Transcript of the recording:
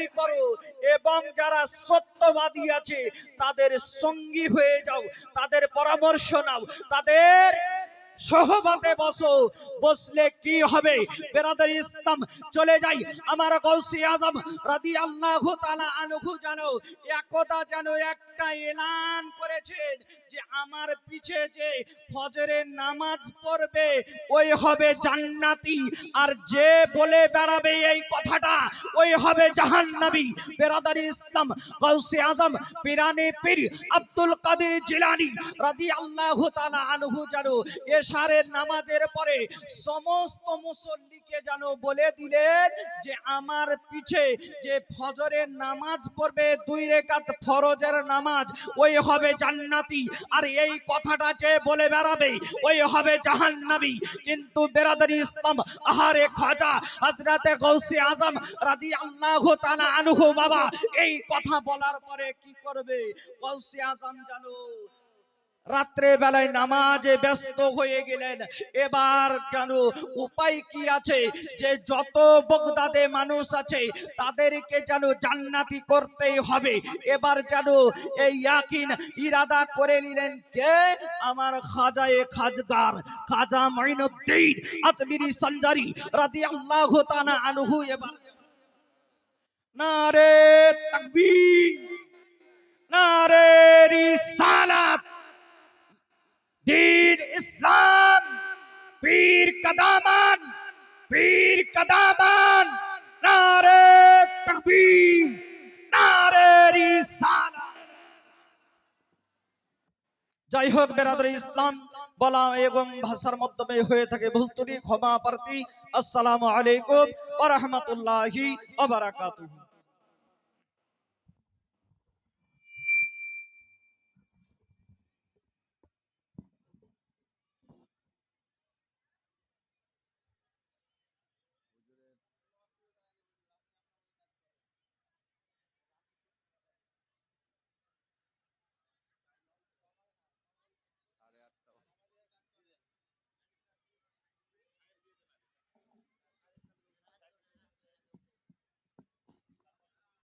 ভয় করো এবং যারা সত্যবাদী আছে তাদের সঙ্গী হয়ে যাও, তাদের পরামর্শ নাও, তাদের সহবতে বসো। বসলে কি হবে বেরাদার ইসলাম? চলে যাই আমার গৌসে আজম রাদিয়াল্লাহু তাআলা আনহু জানো একদা যেন একটা এলান করেছেন যে আমার পিছে যে ফজরের নামাজ পড়বে ওই হবে জান্নাতি, আর যে বলে বেড়াবে এই কথাটা ওই হবে জাহান্নামী। বেরাদার ইসলাম গৌসে আজম পীরানে পীর আব্দুল কাদের জিলানী রাদিয়াল্লাহু তাআলা আনহু জানো এশারের নামাজের পরে সমস্ত মুসল্লিকে যেন বলে দিলেন যে আমার পিছে যে ফজরের নামাজ পড়বে 2 রাকাত ফরজের নামাজ ওই হবে জান্নাতি, আর এই কথাটা যে বলে বেড়াবে ওই হবে জাহান্নামী। কিন্তু বেরাদারি ইসলাম আহারে খাজা হযরতে গৌসে আজম রাদিয়াল্লাহু তাআলা আনহু বাবা এই কথা বলার পরে কি করবে? গৌসে আজম জানো রাত্রে বেলায় নামাজে ব্যস্ত হয়ে গেলেন। এবার জানো উপায় কি আছে যে যত বাগদাদে মানুষ আছে তাদেরকে যেন জান্নাতি করতেই হবে। এবার জানো এই ইয়াকিন ইরাদা করে নিলেন কে? আমার খাজায়ে খাজগার খাজা মাইনুদ্দিন আজমিরি সঞ্জারি রাদিয়াল্লাহু তাআলা আনহু। এবার নারে তাকবীর, নারে রিসালাত, दीन इस्लाम, पीर कदामान, नारे तकबीर, नारे रिसालत। যাই হোক বেরাদরি ইসলাম বলা এবং ভাষার মাধ্যমে হয়ে থাকে ভুল ত্রুটি ক্ষমা প্রার্থী। আসসালামু আলাইকুম ওয়া রাহমাতুল্লাহি ওয়া বারাকাতুহু।